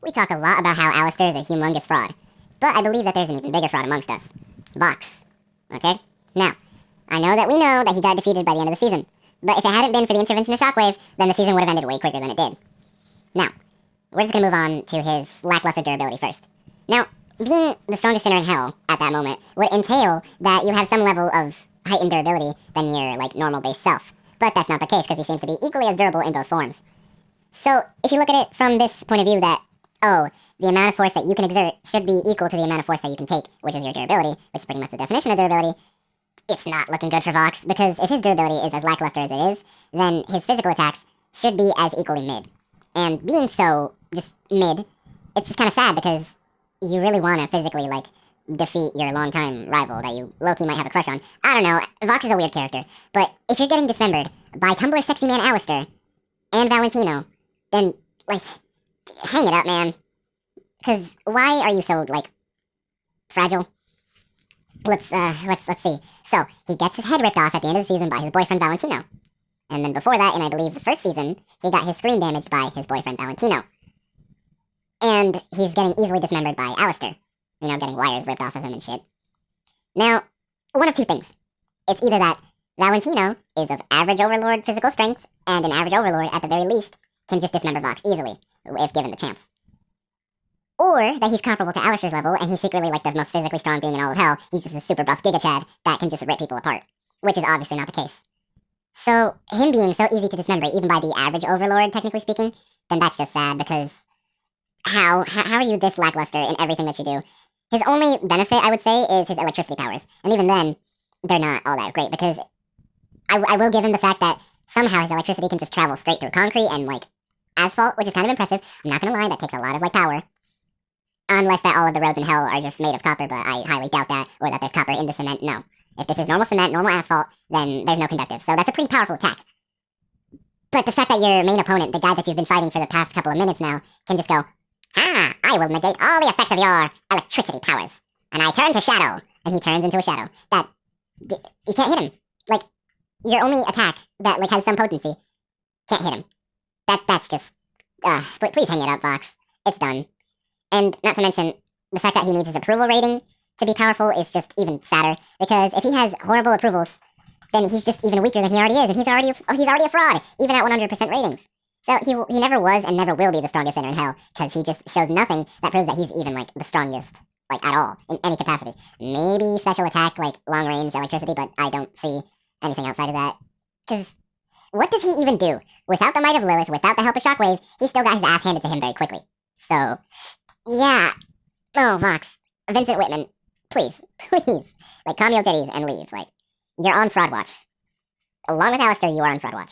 We talk a lot about how Alistair is a humongous fraud, but I believe that there's an even bigger fraud amongst us. Vox. Okay? Now, I know that we know that he got defeated by the end of the season, but if it hadn't been for the intervention of Shockwave, then the season would have ended way quicker than it did. Now, we're just gonna move on to his lackluster durability first. Now, being the strongest sinner in hell at that moment would entail that you have some level of heightened durability than your, normal base self. But that's not the case, because he seems to be equally as durable in both forms. So, if you look at it from this point of view that, oh, the amount of force that you can exert should be equal to the amount of force that you can take, which is your durability, which is pretty much the definition of durability, it's not looking good for Vox, because if his durability is as lackluster as it is, then his physical attacks should be as equally mid. And being so just mid, it's just kind of sad, because you really want to physically, defeat your longtime rival that you low-key might have a crush on. I don't know, Vox is a weird character, but if you're getting dismembered by Tumblr Sexy Man Alistair and Valentino, then, hang it up, man. Because why are you so, fragile? Let's see. So, he gets his head ripped off at the end of the season by his boyfriend Valentino. And then before that, in I believe the first season, he got his screen damaged by his boyfriend Valentino. And he's getting easily dismembered by Alistair. You know, getting wires ripped off of him and shit. Now, one of two things. It's either that Valentino is of average Overlord physical strength, and an average Overlord, at the very least, can just dismember Vox easily, if given the chance. Or that he's comparable to Alistair's level, and he's secretly the most physically strong being in all of hell. He's just a super buff Giga Chad that can just rip people apart, which is obviously not the case. So, him being so easy to dismember, even by the average Overlord, technically speaking, then that's just sad, because how are you this lackluster in everything that you do? His only benefit, I would say, is his electricity powers, and even then, they're not all that great, because I will give him the fact that somehow his electricity can just travel straight through concrete and, asphalt, which is kind of impressive. I'm not gonna lie, that takes a lot of, power. Unless that all of the roads in hell are just made of copper, but I highly doubt that, or that there's copper in the cement, no. If this is normal cement, normal asphalt, then there's no conductive, so that's a pretty powerful attack. But the fact that your main opponent, the guy that you've been fighting for the past couple of minutes now, can just go, "Ah, I will negate all the effects of your electricity powers, and I turn to shadow," and he turns into a shadow. You can't hit him. Your only attack that, has some potency can't hit him. That's just, please hang it up, Vox. It's done. And not to mention, the fact that he needs his approval rating to be powerful is just even sadder, because if he has horrible approvals, then he's just even weaker than he already is, and he's already a fraud, even at 100% ratings. So he never was and never will be the strongest sinner in hell, because he just shows nothing that proves that he's even, the strongest, at all, in any capacity. Maybe special attack, long-range electricity, but I don't see anything outside of that. Because what does he even do? Without the might of Lilith, without the help of Shockwave, he still got his ass handed to him very quickly. So, yeah. Oh, Vox. Vincent Whitman. Please. Please. Calm your titties and leave. You're on fraud watch. Along with Alistair, you are on fraud watch.